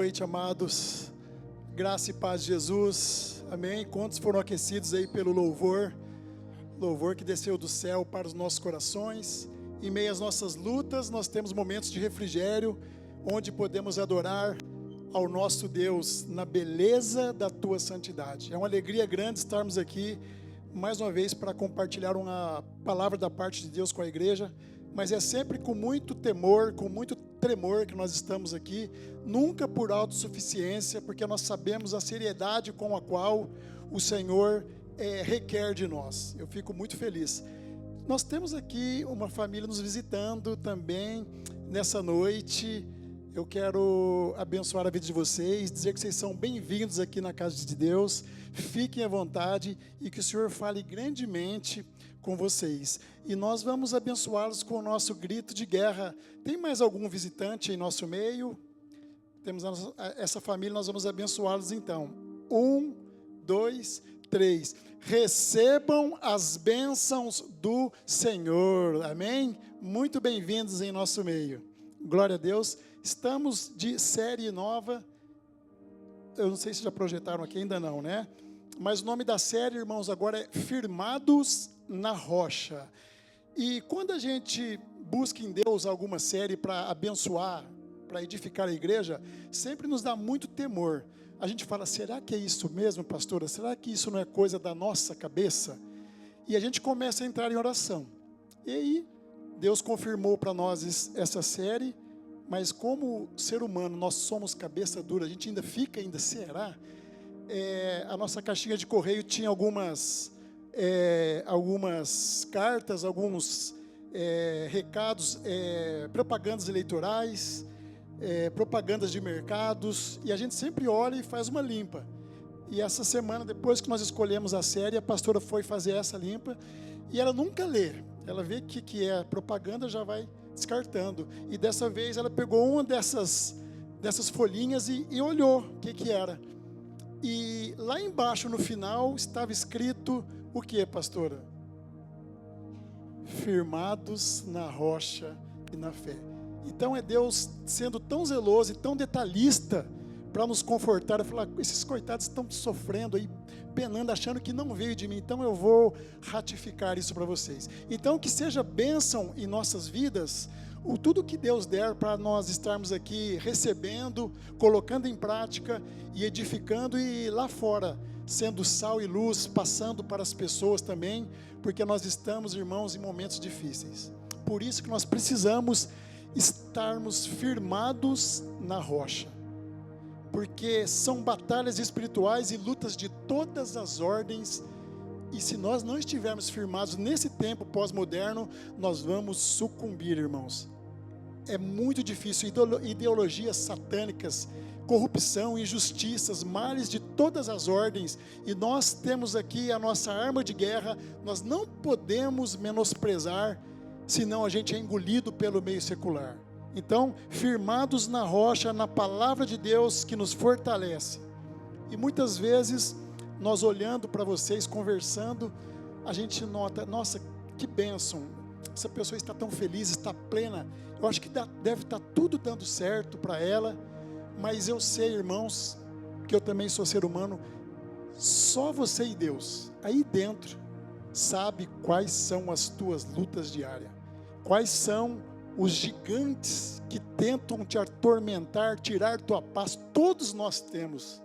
Boa noite, amados. Graça e paz de Jesus. Amém. Quantos foram aquecidos aí pelo louvor? Louvor que desceu do céu para os nossos corações. Em meio às nossas lutas, nós temos momentos de refrigério, onde podemos adorar ao nosso Deus na beleza da tua santidade. É uma alegria grande estarmos aqui mais uma vez para compartilhar uma palavra da parte de Deus com a igreja, mas é sempre com muito temor, com muito tremor que nós estamos aqui, nunca por autossuficiência, porque nós sabemos a seriedade com a qual o Senhor requer de nós. Eu fico muito feliz. Nós temos aqui uma família nos visitando também nessa noite. Eu quero abençoar a vida de vocês, dizer que vocês são bem-vindos aqui na casa de Deus. Fiquem à vontade e que o Senhor fale grandemente com vocês. E nós vamos abençoá-los com o nosso grito de guerra. Tem mais algum visitante em nosso meio? Temos essa família, nós vamos abençoá-los então. 1, 2, 3. Recebam as bênçãos do Senhor. Amém? Muito bem-vindos em nosso meio. Glória a Deus. Estamos de série nova. Eu não sei se já projetaram aqui, ainda não, né? Mas o nome da série, irmãos, agora é Firmados na Rocha. E quando a gente busca em Deus alguma série para abençoar, para edificar a igreja, sempre nos dá muito temor. A gente fala, será que é isso mesmo, pastora? Será que isso não é coisa da nossa cabeça? E a gente começa a entrar em oração. E aí, Deus confirmou para nós essa série, mas como ser humano, nós somos cabeça dura, a gente ainda será? A nossa caixinha de correio tinha algumas cartas, alguns recados, propagandas eleitorais, propagandas de mercados, e a gente sempre olha e faz uma limpa. E essa semana, depois que nós escolhemos a série, a pastora foi fazer essa limpa, e ela nunca lê. Ela vê que é propaganda, já vai descartando. E dessa vez ela pegou uma dessas folhinhas e olhou o que era. E lá embaixo, no final, estava escrito o que, pastora? Firmados na rocha e na fé. Então é Deus sendo tão zeloso e tão detalhista para nos confortar, falar, esses coitados estão sofrendo aí, penando, achando que não veio de mim, então eu vou ratificar isso para vocês. Então que seja bênção em nossas vidas, tudo que Deus der para nós estarmos aqui recebendo, colocando em prática e edificando, e lá fora, sendo sal e luz, passando para as pessoas também, porque nós estamos, irmãos, em momentos difíceis. Por isso que nós precisamos estarmos firmados na rocha, porque são batalhas espirituais e lutas de todas as ordens, e se nós não estivermos firmados nesse tempo pós-moderno, nós vamos sucumbir, irmãos. É muito difícil, ideologias satânicas, corrupção, injustiças, males de todas as ordens, e nós temos aqui a nossa arma de guerra. Nós não podemos menosprezar, senão a gente é engolido pelo meio secular. Então, firmados na rocha, na palavra de Deus que nos fortalece. E muitas vezes, nós olhando para vocês, conversando, a gente nota, nossa, que bênção, essa pessoa está tão feliz, está plena. Eu acho que deve estar tudo dando certo para ela, mas eu sei, irmãos, que eu também sou ser humano, só você e Deus, aí dentro, sabe quais são as tuas lutas diárias, quais são os gigantes que tentam te atormentar, tirar tua paz. Todos nós temos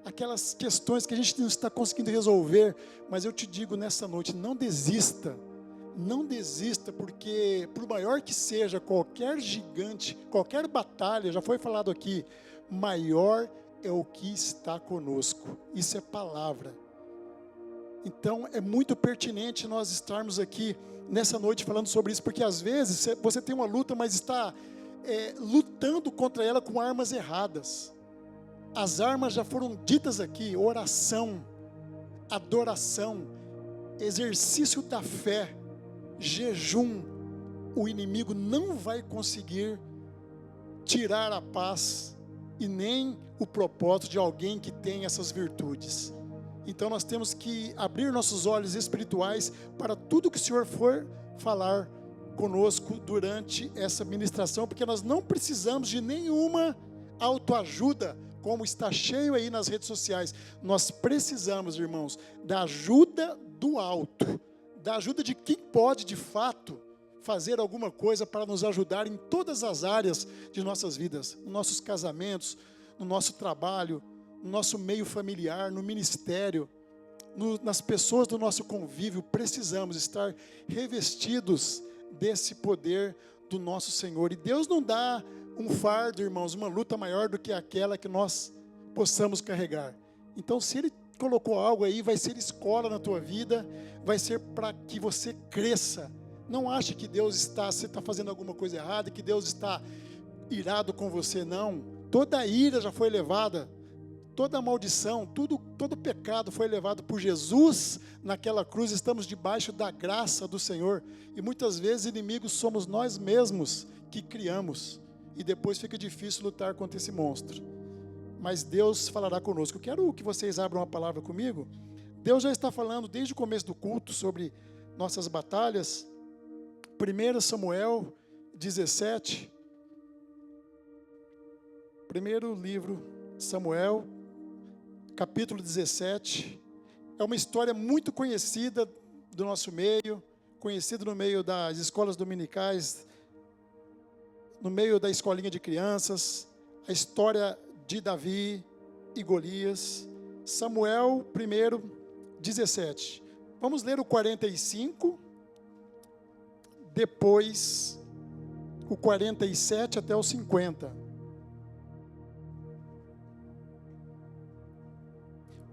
aquelas questões que a gente não está conseguindo resolver, mas eu te digo nessa noite, não desista, porque por maior que seja qualquer gigante, qualquer batalha, já foi falado aqui, maior é o que está conosco. Isso é palavra. Então é muito pertinente nós estarmos aqui nessa noite falando sobre isso, porque às vezes você tem uma luta, mas está lutando contra ela com armas erradas. As armas já foram ditas aqui: oração, adoração, exercício da fé, jejum. O inimigo não vai conseguir tirar a paz e nem o propósito de alguém que tem essas virtudes. Então nós temos que abrir nossos olhos espirituais para tudo que o Senhor for falar conosco durante essa ministração, porque nós não precisamos de nenhuma autoajuda, como está cheio aí nas redes sociais. Nós precisamos, irmãos, da ajuda do alto, da ajuda de quem pode, de fato, fazer alguma coisa para nos ajudar em todas as áreas de nossas vidas, nos nossos casamentos, no nosso trabalho, no nosso meio familiar, no ministério, nas pessoas do nosso convívio. Precisamos estar revestidos desse poder do nosso Senhor. E Deus não dá um fardo, irmãos, uma luta maior do que aquela que nós possamos carregar. Então, se Ele colocou algo aí, vai ser escola na tua vida, vai ser para que você cresça. Não ache que você está fazendo alguma coisa errada, que Deus está irado com você, não. Toda a ira já foi levada, toda a maldição, todo pecado foi levado por Jesus naquela cruz. Estamos debaixo da graça do Senhor, e muitas vezes inimigos somos nós mesmos que criamos, e depois fica difícil lutar contra esse monstro. Mas Deus falará conosco. Eu quero que vocês abram uma palavra comigo. Deus já está falando desde o começo do culto sobre nossas batalhas. 1 Samuel 17, primeiro livro Samuel, capítulo 17, é uma história muito conhecida do nosso meio, conhecida no meio das escolas dominicais, no meio da escolinha de crianças, a história de Davi e Golias. Samuel 1, 17, vamos ler o 45, depois o 47 até o 50.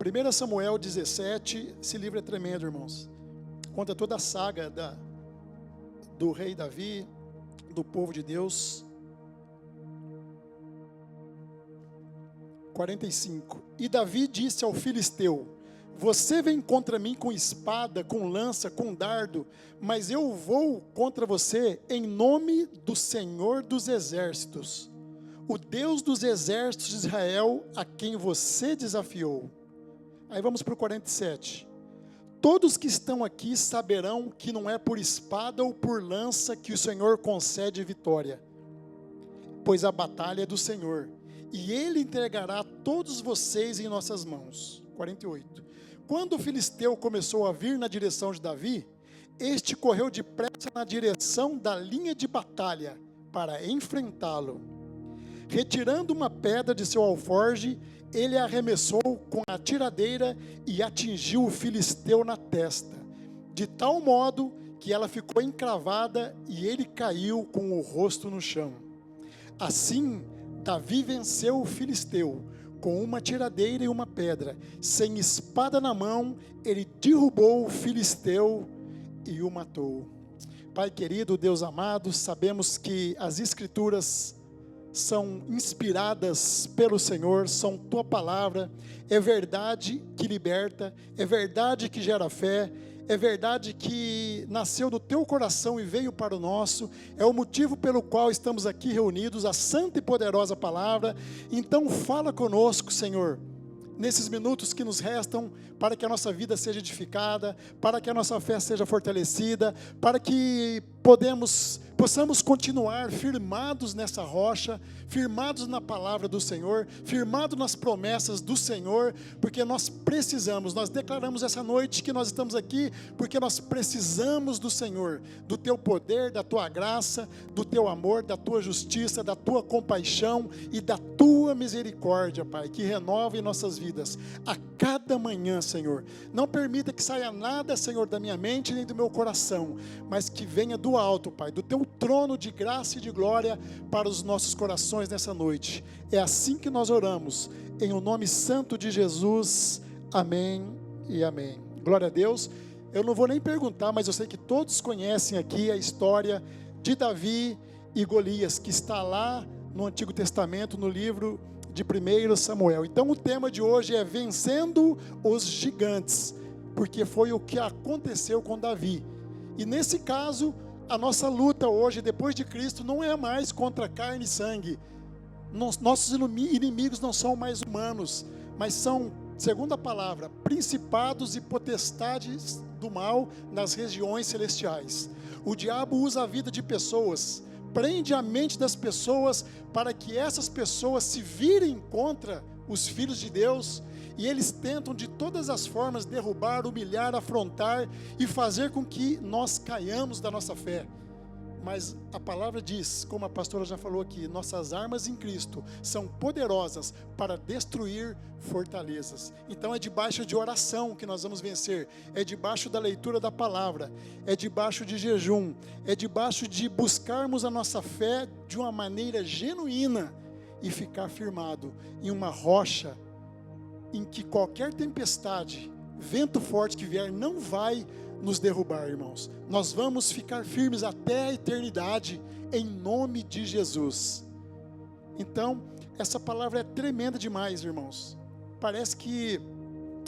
1 Samuel 17, esse livro é tremendo, irmãos. Conta toda a saga do rei Davi, do povo de Deus. 45. E Davi disse ao filisteu: você vem contra mim com espada, com lança, com dardo, mas eu vou contra você em nome do Senhor dos exércitos, o Deus dos exércitos de Israel, a quem você desafiou. Aí vamos para o 47. Todos que estão aqui saberão que não é por espada ou por lança que o Senhor concede vitória, pois a batalha é do Senhor, e Ele entregará todos vocês em nossas mãos. 48. Quando o filisteu começou a vir na direção de Davi, este correu depressa na direção da linha de batalha para enfrentá-lo. Retirando uma pedra de seu alforje, ele a arremessou com a tiradeira e atingiu o filisteu na testa, de tal modo que ela ficou encravada e ele caiu com o rosto no chão. Assim, Davi venceu o filisteu com uma tiradeira e uma pedra. Sem espada na mão, ele derrubou o filisteu e o matou. Pai querido, Deus amado, sabemos que as Escrituras são inspiradas pelo Senhor, são Tua palavra, é verdade que liberta, é verdade que gera fé, é verdade que nasceu do Teu coração e veio para o nosso, é o motivo pelo qual estamos aqui reunidos, a santa e poderosa palavra. Então fala conosco, Senhor, nesses minutos que nos restam, para que a nossa vida seja edificada, para que a nossa fé seja fortalecida, para que possamos continuar firmados nessa rocha, firmados na palavra do Senhor, firmados nas promessas do Senhor, porque nós precisamos, nós declaramos essa noite que nós estamos aqui, porque nós precisamos do Senhor, do Teu poder, da Tua graça, do Teu amor, da Tua justiça, da Tua compaixão e da Tua misericórdia, Pai, que renova em nossas vidas, a cada manhã, Senhor. Não permita que saia nada, Senhor, da minha mente nem do meu coração, mas que venha do alto, Pai, do Teu trono de graça e de glória para os nossos corações nessa noite. É assim que nós oramos, em o nome santo de Jesus. Amém e amém. Glória a Deus. Eu não vou nem perguntar, mas eu sei que todos conhecem aqui a história de Davi e Golias, que está lá no Antigo Testamento, no livro de 1 Samuel. Então o tema de hoje é vencendo os gigantes, porque foi o que aconteceu com Davi. E nesse caso, a nossa luta hoje, depois de Cristo, não é mais contra carne e sangue. Nossos inimigos não são mais humanos, mas são, segundo a palavra, principados e potestades do mal nas regiões celestiais. O diabo usa a vida de pessoas prende a mente das pessoas para que essas pessoas se virem contra os filhos de Deus, e eles tentam de todas as formas derrubar, humilhar, afrontar e fazer com que nós caiamos da nossa fé. Mas a palavra diz, como a pastora já falou aqui, nossas armas em Cristo são poderosas para destruir fortalezas. Então é debaixo de oração que nós vamos vencer, é debaixo da leitura da palavra, é debaixo de jejum, é debaixo de buscarmos a nossa fé de uma maneira genuína e ficar firmado em uma rocha em que qualquer tempestade, vento forte que vier não vai nos derrubar, irmãos. Nós vamos ficar firmes até a eternidade, em nome de Jesus. Então, essa palavra é tremenda demais, irmãos. Parece que,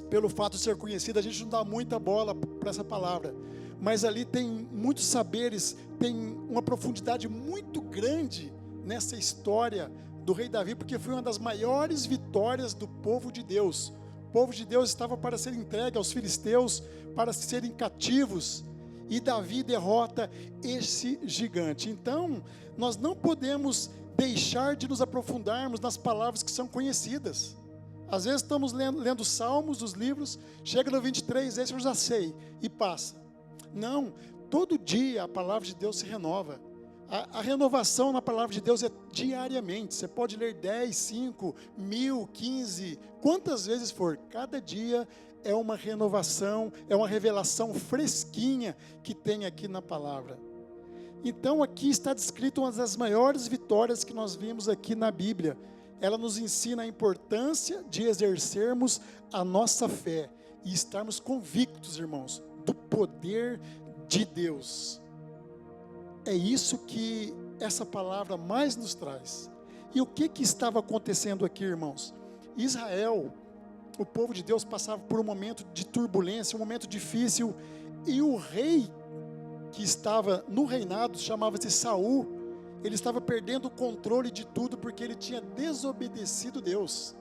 pelo fato de ser conhecida, a gente não dá muita bola para essa palavra, mas ali tem muitos saberes, tem uma profundidade muito grande nessa história do rei Davi, porque foi uma das maiores vitórias do povo de Deus. O povo de Deus estava para ser entregue aos filisteus, para serem cativos, e Davi derrota esse gigante. Então, nós não podemos deixar de nos aprofundarmos nas palavras que são conhecidas. Às vezes estamos lendo salmos, os livros, chega no 23, esse eu já sei, e passa. Não, todo dia a palavra de Deus se renova. A renovação na palavra de Deus é diariamente. Você pode ler 10, 5, 1000, 15, quantas vezes for. Cada dia é uma renovação, é uma revelação fresquinha que tem aqui na palavra. Então aqui está descrito uma das maiores vitórias que nós vimos aqui na Bíblia. Ela nos ensina a importância de exercermos a nossa fé e estarmos convictos, irmãos, do poder de Deus. É isso que essa palavra mais nos traz. E o que estava acontecendo aqui, irmãos? Israel, o povo de Deus, passava por um momento de turbulência, um momento difícil, e o rei que estava no reinado, chamava-se Saul, ele estava perdendo o controle de tudo, porque ele tinha desobedecido Deus.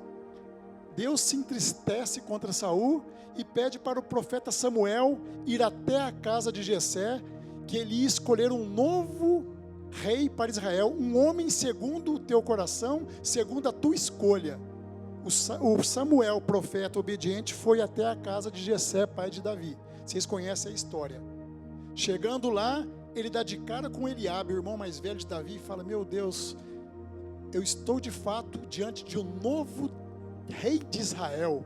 Deus se entristece contra Saul e pede para o profeta Samuel ir até a casa de Jessé, que ele ia escolher um novo rei para Israel, um homem segundo o teu coração, segundo a tua escolha. O Samuel, profeta obediente, foi até a casa de Jessé, pai de Davi. Vocês conhecem a história. Chegando lá, ele dá de cara com Eliabe, o irmão mais velho de Davi, e fala: meu Deus, eu estou de fato diante de um novo rei de Israel.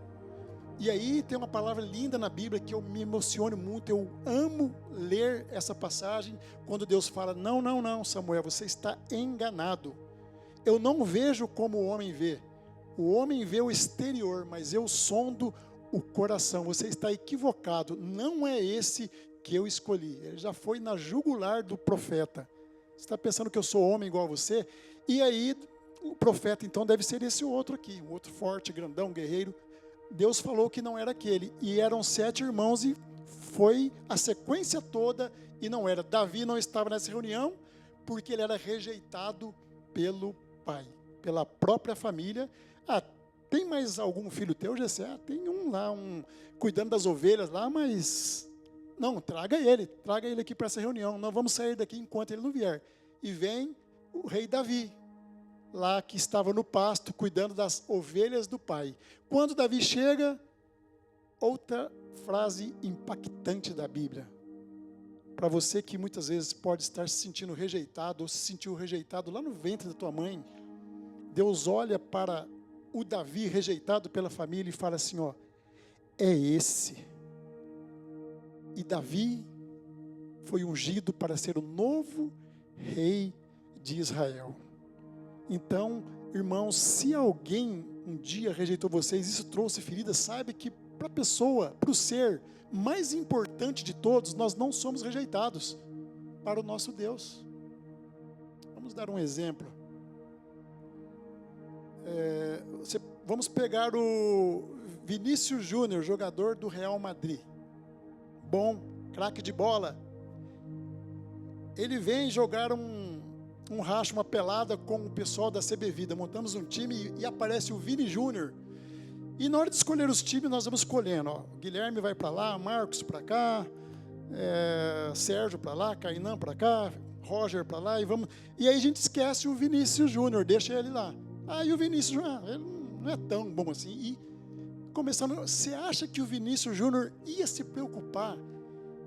E aí tem uma palavra linda na Bíblia que eu me emociono muito, eu amo ler essa passagem, quando Deus fala: não, não, não, Samuel, você está enganado. Eu não vejo como o homem vê. O homem vê o exterior, mas eu sondo o coração. Você está equivocado, não é esse que eu escolhi. Ele já foi na jugular do profeta. Você está pensando que eu sou homem igual a você? E aí o profeta então deve ser esse outro aqui, um outro forte, grandão, guerreiro. Deus falou que não era aquele, e eram 7 irmãos, e foi a sequência toda, e não era. Davi não estava nessa reunião, porque ele era rejeitado pelo pai, pela própria família. Ah, tem mais algum filho teu, Jessé? Ah, tem um lá, cuidando das ovelhas lá, mas não, traga ele aqui para essa reunião, não vamos sair daqui enquanto ele não vier. E vem o rei Davi, lá que estava no pasto, cuidando das ovelhas do pai. Quando Davi chega, outra frase impactante da Bíblia. Para você que muitas vezes pode estar se sentindo rejeitado, ou se sentiu rejeitado lá no ventre da tua mãe, Deus olha para o Davi rejeitado pela família e fala assim: ó, é esse. E Davi foi ungido para ser o novo rei de Israel. Então, irmãos, se alguém um dia rejeitou vocês, isso trouxe ferida, saiba que para a pessoa, para o ser mais importante de todos, nós não somos rejeitados para o nosso Deus. Vamos dar um exemplo. Vamos pegar o Vinícius Júnior, jogador do Real Madrid. Bom, craque de bola. Ele vem jogar um racha, uma pelada com o pessoal da CB Vida. Montamos um time e aparece o Vini Júnior. E na hora de escolher os times, nós vamos escolhendo. Ó, Guilherme vai para lá, Marcos para cá, Sérgio para lá, Cainã para cá, Roger para lá e vamos. E aí a gente esquece o Vinícius Júnior, deixa ele lá. Aí o Vinícius Júnior, ele não é tão bom assim. E começando, você acha que o Vinícius Júnior ia se preocupar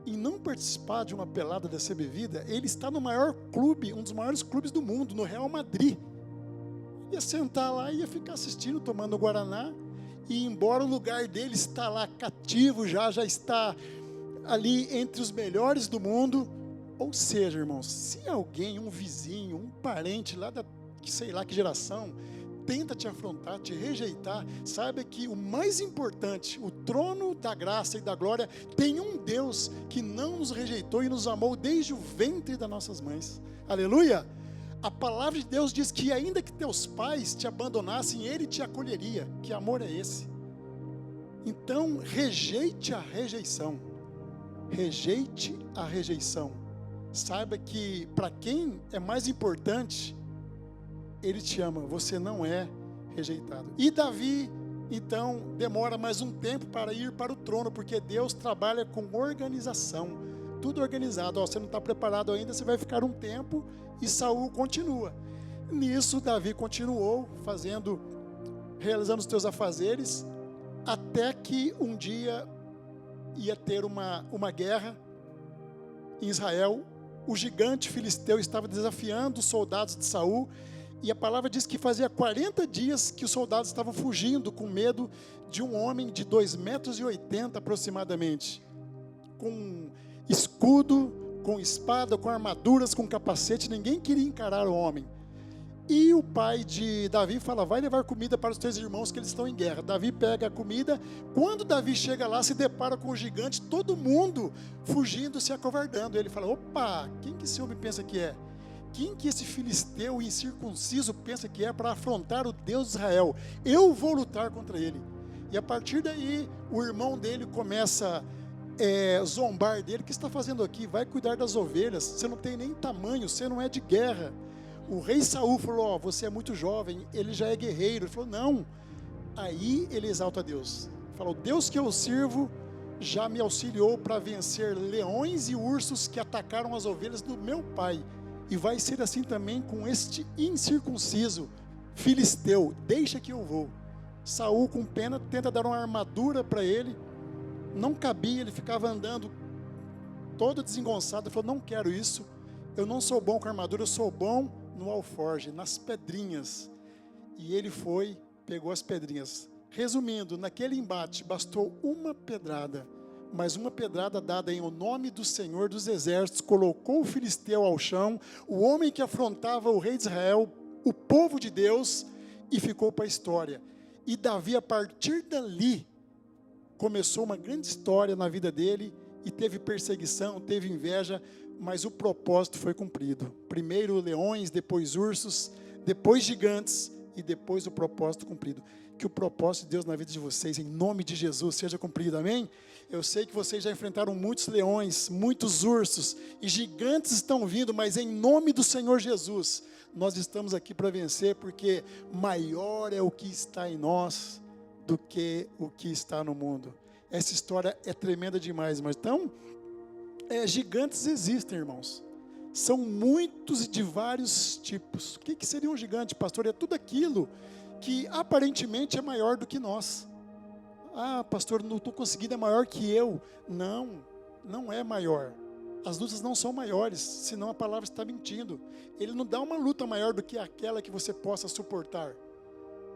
em não participar de uma pelada da CB Vida? Ele está no maior clube, um dos maiores clubes do mundo, no Real Madrid. Ia sentar lá e ia ficar assistindo, tomando Guaraná. E embora o lugar dele está lá cativo, já está ali entre os melhores do mundo. Ou seja, irmãos, se alguém, um vizinho, um parente lá da, sei lá que geração, tenta te afrontar, te rejeitar, saiba que o mais importante, o trono da graça e da glória, tem um Deus que não nos rejeitou e nos amou desde o ventre das nossas mães. Aleluia! A palavra de Deus diz que ainda que teus pais te abandonassem, Ele te acolheria. Que amor é esse? Então, rejeite a rejeição. Rejeite a rejeição. Saiba que para quem é mais importante, Ele te ama, você não é rejeitado. E Davi, então, demora mais um tempo para ir para o trono, porque Deus trabalha com organização, tudo organizado. Você não está preparado ainda, você vai ficar um tempo, e Saul continua. Nisso, Davi continuou realizando os seus afazeres, até que um dia ia ter uma guerra em Israel. O gigante filisteu estava desafiando os soldados de Saul, e a palavra diz que fazia 40 dias que os soldados estavam fugindo com medo de um homem de 2,80 metros aproximadamente, com escudo, com espada, com armaduras, com capacete. Ninguém queria encarar o homem. E o pai de Davi fala: vai levar comida para os teus irmãos, que eles estão em guerra. Davi pega a comida. Quando Davi chega lá, se depara com o gigante, todo mundo fugindo, se acovardando. Ele fala: opa, quem que esse homem pensa que é? Quem que esse filisteu incircunciso pensa que é para afrontar o Deus de Israel? Eu vou lutar contra ele. E a partir daí, o irmão dele começa zombar dele. O que você está fazendo aqui? Vai cuidar das ovelhas. Você não tem nem tamanho, você não é de guerra. O rei Saul falou: você é muito jovem, ele já é guerreiro. Ele falou: não. Aí ele exalta a Deus. Falou: Deus que eu sirvo já me auxiliou para vencer leões e ursos que atacaram as ovelhas do meu pai. E vai ser assim também com este incircunciso filisteu. Deixa que eu vou. Saul, com pena, tenta dar uma armadura para ele. Não cabia, ele ficava andando todo desengonçado. Ele falou: não quero isso. Eu não sou bom com armadura, eu sou bom no alforje, nas pedrinhas. E ele foi, pegou as pedrinhas. Resumindo, naquele embate bastou uma pedrada, mas uma pedrada dada em o nome do Senhor dos Exércitos colocou o filisteu ao chão, o homem que afrontava o rei de Israel, o povo de Deus, e ficou para a história. E Davi, a partir dali, começou uma grande história na vida dele, e teve perseguição, teve inveja, mas o propósito foi cumprido. Primeiro leões, depois ursos, depois gigantes, e depois o propósito cumprido. Que o propósito de Deus na vida de vocês, em nome de Jesus, seja cumprido, amém? Eu sei que vocês já enfrentaram muitos leões, muitos ursos, e gigantes estão vindo, mas em nome do Senhor Jesus, nós estamos aqui para vencer, porque maior é o que está em nós do que o que está no mundo. Essa história é tremenda demais, mas então, gigantes existem, irmãos. São muitos e de vários tipos. O que seria um gigante, pastor? É tudo aquilo que aparentemente é maior do que nós. Ah, pastor, não estou conseguindo, é maior que eu. Não, não é maior. As lutas não são maiores, senão a palavra está mentindo. Ele não dá uma luta maior do que aquela que você possa suportar.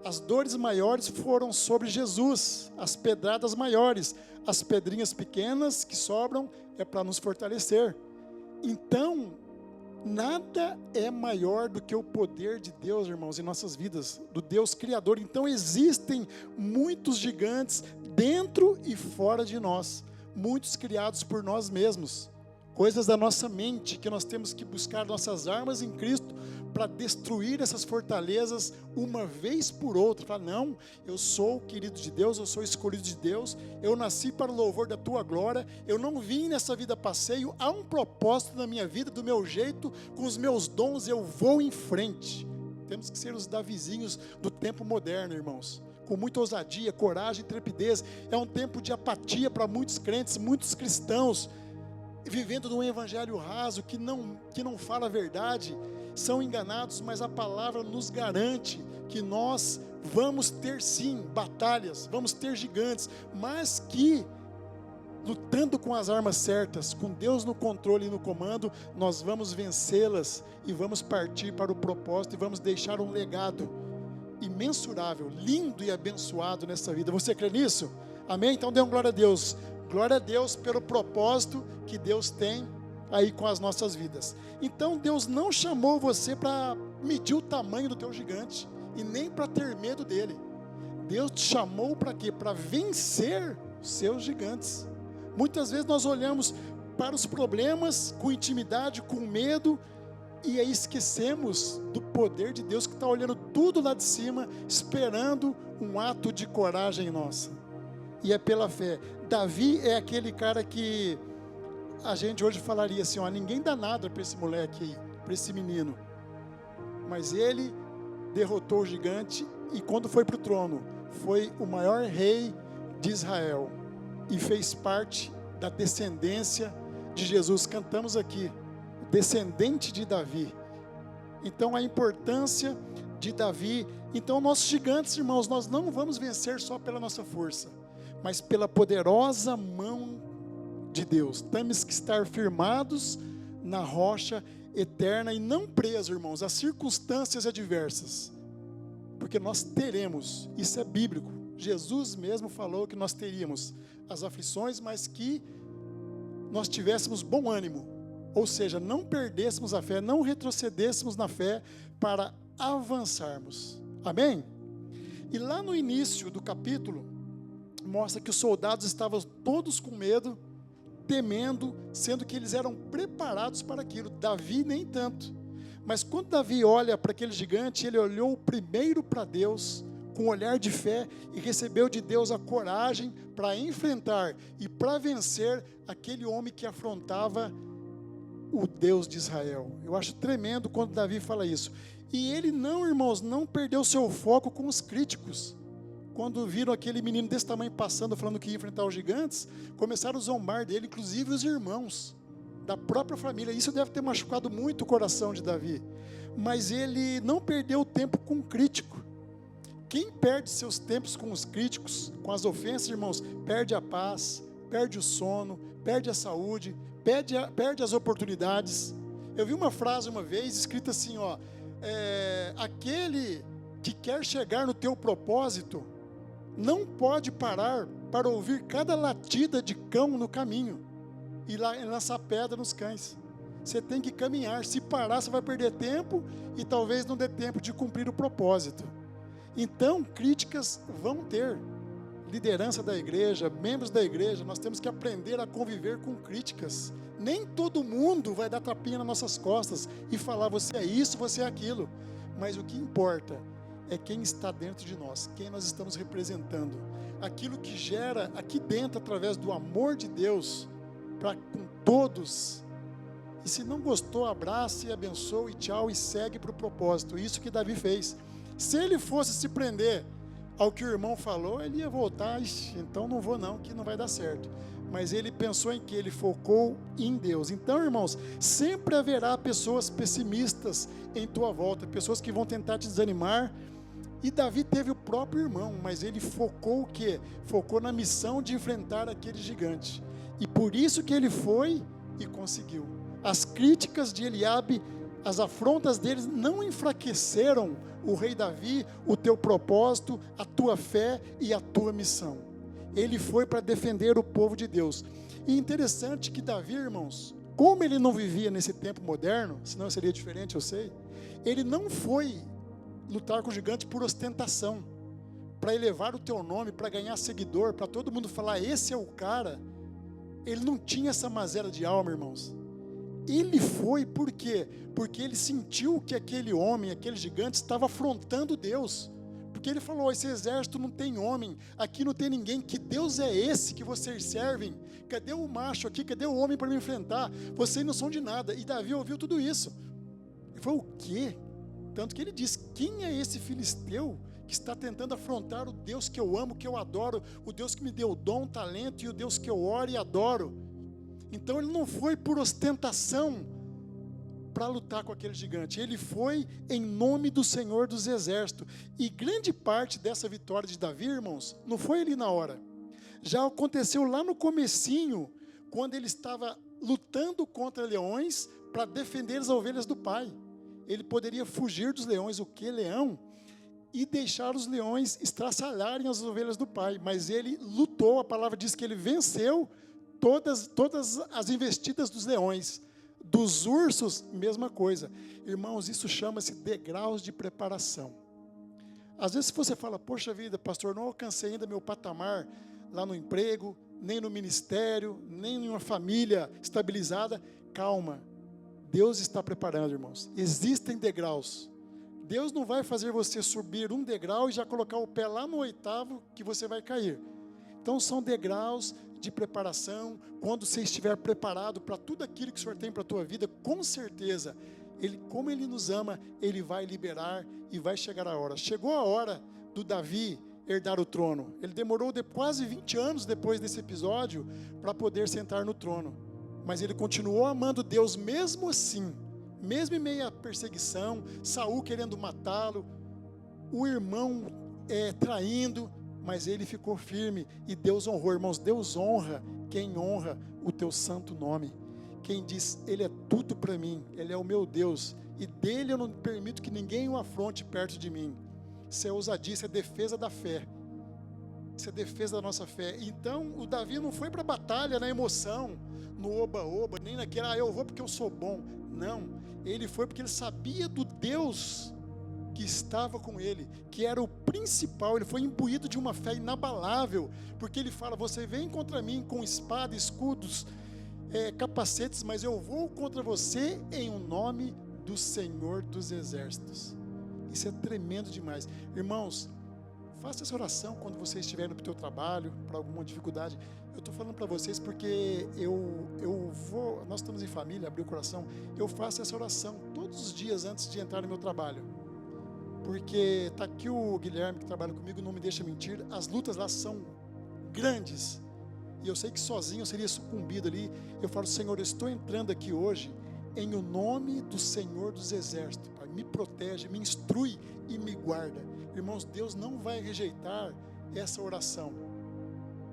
As dores maiores foram sobre Jesus, as pedradas maiores, as pedrinhas pequenas que sobram é para nos fortalecer. Então, nada é maior do que o poder de Deus, irmãos, em nossas vidas, do Deus Criador. Então existem muitos gigantes dentro e fora de nós, muitos criados por nós mesmos, coisas da nossa mente, que nós temos que buscar nossas armas em Cristo, para destruir essas fortalezas uma vez por outra. Fala: não, eu sou querido de Deus, eu sou escolhido de Deus, eu nasci para o louvor da tua glória, eu não vim nessa vida passeio, há um propósito na minha vida, do meu jeito, com os meus dons, eu vou em frente. Temos que ser os Davizinhos do tempo moderno, irmãos, com muita ousadia, coragem, intrepidez. É um tempo de apatia para muitos crentes, muitos cristãos. vivendo num evangelho raso, que não fala a verdade, são enganados, mas a palavra nos garante que nós vamos ter sim batalhas, vamos ter gigantes, mas que lutando com as armas certas, com Deus no controle e no comando, nós vamos vencê-las e vamos partir para o propósito e vamos deixar um legado imensurável, lindo e abençoado nessa vida. Você crê nisso? Amém? Então dê um glória a Deus. Glória a Deus pelo propósito que Deus tem aí com as nossas vidas. Então Deus não chamou você para medir o tamanho do teu gigante e nem para ter medo dele. Deus te chamou para quê? Para vencer os seus gigantes. Muitas vezes nós olhamos para os problemas com intimidade, com medo, e aí esquecemos do poder de Deus que está olhando tudo lá de cima, esperando um ato de coragem nossa. E é pela fé. Davi é aquele cara que a gente hoje falaria assim, ó, ninguém dá nada para esse moleque aí, para esse menino. Mas ele derrotou o gigante e quando foi para o trono, foi o maior rei de Israel. E fez parte da descendência de Jesus. Cantamos aqui, descendente de Davi. Então a importância de Davi. Então nossos gigantes, irmãos, nós não vamos vencer só pela nossa força, mas pela poderosa mão de Deus. Temos que estar firmados na rocha eterna e não presos, irmãos, às circunstâncias adversas, porque nós teremos, isso é bíblico, Jesus mesmo falou que nós teríamos as aflições, mas que nós tivéssemos bom ânimo, ou seja, não perdêssemos a fé, não retrocedêssemos na fé para avançarmos. Amém? E lá no início do capítulo, mostra que os soldados estavam todos com medo, temendo, sendo que eles eram preparados para aquilo. Davi nem tanto. Mas quando Davi olha para aquele gigante, ele olhou primeiro para Deus, com um olhar de fé, e recebeu de Deus a coragem para enfrentar e para vencer aquele homem que afrontava o Deus de Israel. Eu acho tremendo quando Davi fala isso. E ele não, irmãos, não perdeu seu foco com os críticos. Quando viram aquele menino desse tamanho passando, falando que ia enfrentar os gigantes, começaram a zombar dele, inclusive os irmãos da própria família. Isso deve ter machucado muito o coração de Davi. Mas ele não perdeu o tempo com o crítico. Quem perde seus tempos com os críticos, com as ofensas, irmãos, perde a paz, perde o sono, perde a saúde, perde as oportunidades. Eu vi uma frase uma vez escrita assim, ó, aquele que quer chegar no teu propósito não pode parar para ouvir cada latida de cão no caminho e lançar pedra nos cães. Você tem que caminhar. Se parar, você vai perder tempo e talvez não dê tempo de cumprir o propósito. Então, críticas vão ter. Liderança da igreja, membros da igreja, nós temos que aprender a conviver com críticas. Nem todo mundo vai dar tapinha nas nossas costas e falar, você é isso, você é aquilo. Mas o que importa é quem está dentro de nós, quem nós estamos representando. Aquilo que gera aqui dentro, através do amor de Deus, para com todos. E se não gostou, abraça e abençoa e tchau e segue para o propósito. Isso que Davi fez. Se ele fosse se prender ao que o irmão falou, ele ia voltar, então não vou não, que não vai dar certo. Mas ele pensou em que? Ele focou em Deus. Então, irmãos, sempre haverá pessoas pessimistas em tua volta, pessoas que vão tentar te desanimar. E Davi teve o próprio irmão, mas ele focou o quê? Focou na missão de enfrentar aquele gigante. E por isso que ele foi e conseguiu. As críticas de Eliabe, as afrontas deles não enfraqueceram o rei Davi, o teu propósito, a tua fé e a tua missão. Ele foi para defender o povo de Deus. E interessante que Davi, irmãos, como ele não vivia nesse tempo moderno, senão seria diferente, eu sei, ele não foi lutar com o gigante por ostentação, para elevar o teu nome, para ganhar seguidor, para todo mundo falar, esse é o cara. Ele não tinha essa mazela de alma, irmãos. Ele foi por quê? Porque ele sentiu que aquele homem, aquele gigante estava afrontando Deus. Porque ele falou, esse exército não tem homem, aqui não tem ninguém, que Deus é esse que vocês servem? Cadê o macho aqui, cadê o homem para me enfrentar? Vocês não são de nada. E Davi ouviu tudo isso. Ele falou, o quê? Tanto que ele diz, quem é esse filisteu que está tentando afrontar o Deus que eu amo, que eu adoro, o Deus que me deu dom, talento e o Deus que eu oro e adoro? Então ele não foi por ostentação para lutar com aquele gigante, ele foi em nome do Senhor dos Exércitos. E grande parte dessa vitória de Davi, irmãos, não foi ali na hora. Já aconteceu lá no comecinho, quando ele estava lutando contra leões para defender as ovelhas do pai. Ele poderia fugir dos leões, o que leão? E deixar os leões estraçalharem as ovelhas do pai. Mas ele lutou, a palavra diz que ele venceu todas as investidas dos leões. Dos ursos, mesma coisa. Irmãos, isso chama-se degraus de preparação. Às vezes você fala, poxa vida, pastor, não alcancei ainda meu patamar lá no emprego, nem no ministério, nem em uma família estabilizada. Calma, Deus está preparando, irmãos. Existem degraus. Deus não vai fazer você subir um degrau e já colocar o pé lá no 8º que você vai cair. Então são degraus de preparação. Quando você estiver preparado para tudo aquilo que o Senhor tem para a tua vida, com certeza, como Ele nos ama, Ele vai liberar e vai chegar a hora. Chegou a hora do Davi herdar o trono. Ele demorou quase 20 anos depois desse episódio para poder sentar no trono. Mas ele continuou amando Deus mesmo assim, mesmo em meio à perseguição, Saul querendo matá-lo, o irmão traindo, mas ele ficou firme e Deus honrou. Irmãos, Deus honra quem honra o teu santo nome. Quem diz, Ele é tudo para mim, Ele é o meu Deus, e dele eu não permito que ninguém o afronte perto de mim. Isso é ousadia, isso é defesa da fé. Isso é defesa da nossa fé. Então, o Davi não foi para a batalha na emoção, no oba-oba, nem naquele, eu vou porque eu sou bom. Não, ele foi porque ele sabia do Deus que estava com ele, que era o principal. Ele foi imbuído de uma fé inabalável, porque ele fala, você vem contra mim com espada, escudos, capacetes, mas eu vou contra você em o nome do Senhor dos Exércitos. Isso é tremendo demais. Irmãos, faça essa oração quando você estiver indo para o teu trabalho, para alguma dificuldade. Eu estou falando para vocês porque nós estamos em família, abrir o coração, eu faço essa oração todos os dias antes de entrar no meu trabalho. Porque está aqui o Guilherme que trabalha comigo, não me deixa mentir, as lutas lá são grandes, e eu sei que sozinho eu seria sucumbido ali. Eu falo, Senhor, eu estou entrando aqui hoje em o nome do Senhor dos Exércitos, Pai, me protege, me instrui e me guarda. Irmãos, Deus não vai rejeitar essa oração.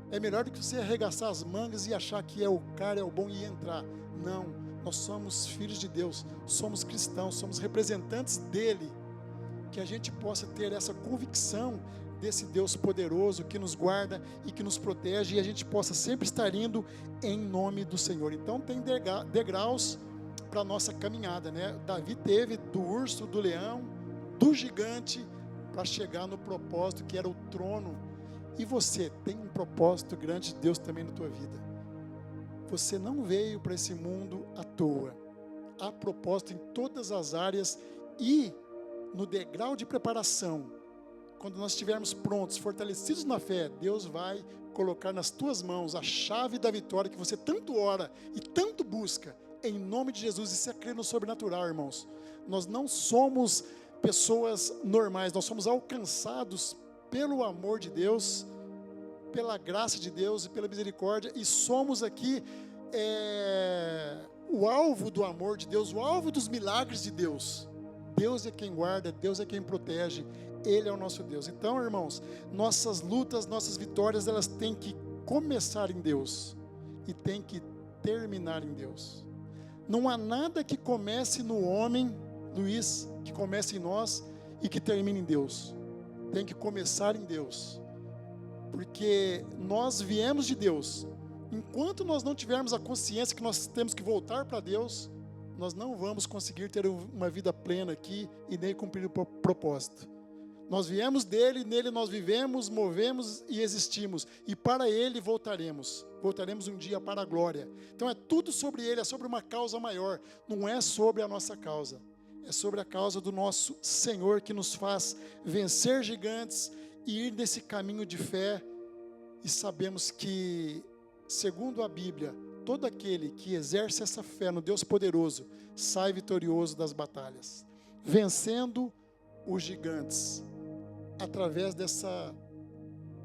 É melhor do que você arregaçar as mangas e achar que é o cara, é o bom e entrar. Não, nós somos filhos de Deus, somos cristãos, somos representantes dele. Que a gente possa ter essa convicção desse Deus poderoso que nos guarda e que nos protege, e a gente possa sempre estar indo em nome do Senhor. Então tem degraus para a nossa caminhada, né? Davi teve do urso, do leão, do gigante, para chegar no propósito que era o trono. E você tem um propósito grande de Deus também na tua vida. Você não veio para esse mundo à toa. Há propósito em todas as áreas, e no degrau de preparação, quando nós estivermos prontos, fortalecidos na fé, Deus vai colocar nas tuas mãos a chave da vitória que você tanto ora e tanto busca, em nome de Jesus. Isso é crer no sobrenatural, irmãos. Nós não somos pessoas normais, nós somos alcançados pelo amor de Deus, pela graça de Deus e pela misericórdia, e somos aqui o alvo do amor de Deus, o alvo dos milagres de Deus. Deus é quem guarda, Deus é quem protege, Ele é o nosso Deus. Então, irmãos, nossas lutas, nossas vitórias, elas têm que começar em Deus e têm que terminar em Deus. Não há nada que comece no homem, Luiz, que comece em nós e que termine em Deus. Tem que começar em Deus, porque nós viemos de Deus. Enquanto nós não tivermos a consciência que nós temos que voltar para Deus, nós não vamos conseguir ter uma vida plena aqui e nem cumprir o propósito. Nós viemos dele, nele nós vivemos, movemos e existimos, e para ele voltaremos um dia para a glória. Então é tudo sobre ele, é sobre uma causa maior, não é sobre a nossa causa, é sobre a causa do nosso Senhor, que nos faz vencer gigantes e ir nesse caminho de fé. E sabemos que, segundo a Bíblia, todo aquele que exerce essa fé no Deus poderoso sai vitorioso das batalhas, vencendo os gigantes, através dessa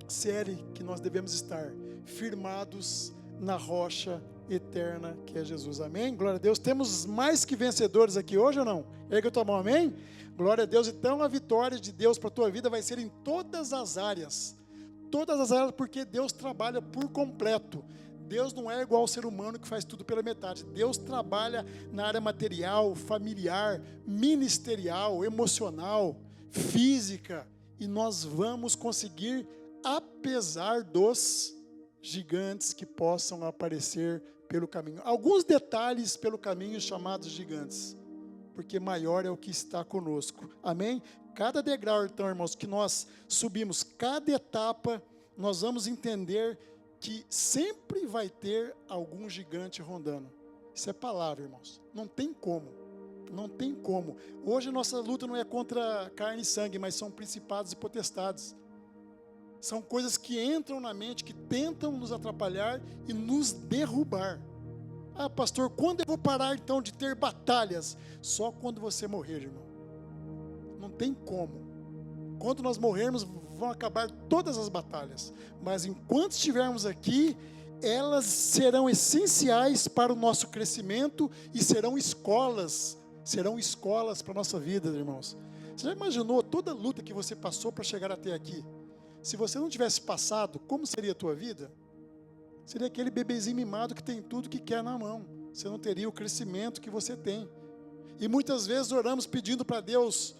série que nós devemos estar firmados na rocha eterna, que é Jesus. Amém? Glória a Deus. Temos mais que vencedores aqui hoje ou não? Erga a tua mão, amém? Glória a Deus. Então a vitória de Deus para a tua vida vai ser em todas as áreas. Todas as áreas, porque Deus trabalha por completo. Deus não é igual ao ser humano que faz tudo pela metade. Deus trabalha na área material, familiar, ministerial, emocional, física. E nós vamos conseguir, apesar dos gigantes que possam aparecer pelo caminho. Alguns detalhes pelo caminho chamados gigantes, porque maior é o que está conosco. Amém? Cada degrau, então, irmãos, que nós subimos, cada etapa, nós vamos entender que sempre vai ter algum gigante rondando. Isso é palavra, irmãos. Não tem como. Não tem como. Hoje nossa luta não é contra carne e sangue, mas são principados e potestades. São coisas que entram na mente, que tentam nos atrapalhar e nos derrubar. Ah, pastor, quando eu vou parar então de ter batalhas? Só quando você morrer, irmão. Não tem como. Quando nós morrermos, vão acabar todas as batalhas. Mas enquanto estivermos aqui, elas serão essenciais para o nosso crescimento e serão escolas para a nossa vida, irmãos. Você já imaginou toda a luta que você passou para chegar até aqui? Se você não tivesse passado, como seria a tua vida? Seria aquele bebezinho mimado que tem tudo que quer na mão. Você não teria o crescimento que você tem. E muitas vezes oramos pedindo para Deus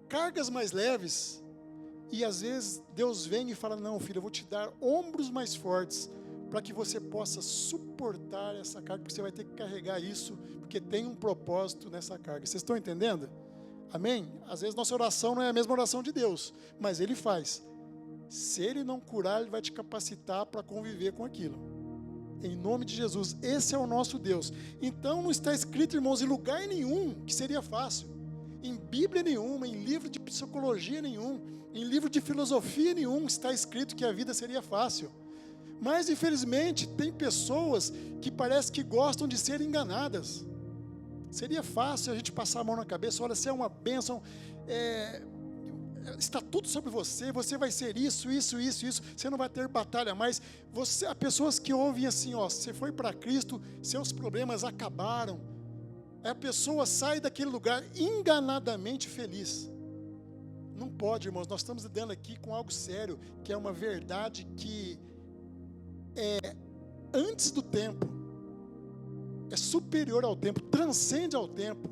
cargas mais leves, e às vezes Deus vem e fala: não, filho, eu vou te dar ombros mais fortes, para que você possa suportar essa carga, porque você vai ter que carregar isso, porque tem um propósito nessa carga. Vocês estão entendendo? Amém? Às vezes nossa oração não é a mesma oração de Deus, mas Ele faz. Se Ele não curar, Ele vai te capacitar para conviver com aquilo. Em nome de Jesus, esse é o nosso Deus. Então não está escrito, irmãos, em lugar nenhum que seria fácil. Em Bíblia nenhuma, em livro de psicologia nenhum, em livro de filosofia nenhum está escrito que a vida seria fácil. Mas infelizmente tem pessoas que parece que gostam de ser enganadas. Seria fácil a gente passar a mão na cabeça: olha, você é uma bênção, está tudo sobre você, você vai ser isso, você não vai ter batalha mais. Há pessoas que ouvem assim: ó, você foi para Cristo, seus problemas acabaram. A pessoa sai daquele lugar enganadamente feliz. Não pode, irmãos. Nós estamos lidando aqui com algo sério, que é uma verdade que é antes do tempo, é superior ao tempo, transcende ao tempo.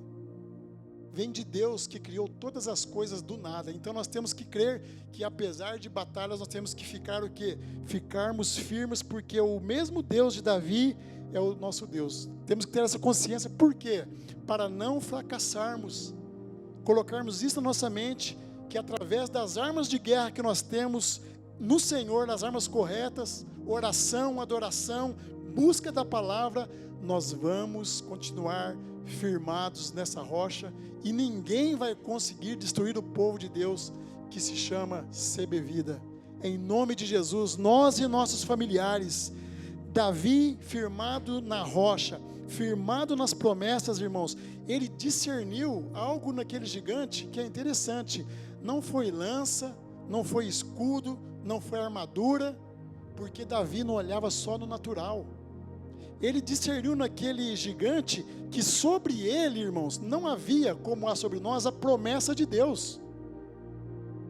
Vem de Deus, que criou todas as coisas do nada. Então nós temos que crer que apesar de batalhas, nós temos que ficar o quê? Ficarmos firmes, porque o mesmo Deus de Davi é o nosso Deus. Temos que ter essa consciência. Por quê? Para não fracassarmos. Colocarmos isso na nossa mente, que através das armas de guerra que nós temos no Senhor, nas armas corretas, oração, adoração, busca da palavra, nós vamos continuar firmados nessa rocha, e ninguém vai conseguir destruir o povo de Deus, que se chama CB Vida. Em nome de Jesus, nós e nossos familiares, Davi, firmado na rocha, firmado nas promessas, irmãos, ele discerniu algo naquele gigante que é interessante. Não foi lança, não foi escudo, não foi armadura, porque Davi não olhava só no natural. Ele discerniu naquele gigante que sobre ele, irmãos, não havia, como há sobre nós, a promessa de Deus.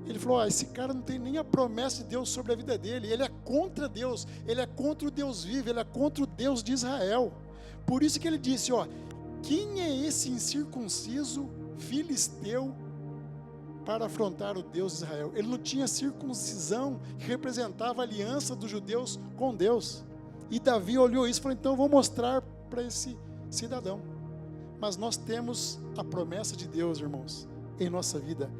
Ele falou: esse cara não tem nem a promessa de Deus sobre a vida dele, ele é contra Deus, ele é contra o Deus vivo, ele é contra o Deus de Israel. Por isso que ele disse: quem é esse incircunciso filisteu para afrontar o Deus de Israel? Ele não tinha circuncisão, que representava a aliança dos judeus com Deus. E Davi olhou isso e falou: então eu vou mostrar para esse cidadão. Mas nós temos a promessa de Deus, irmãos, em nossa vida.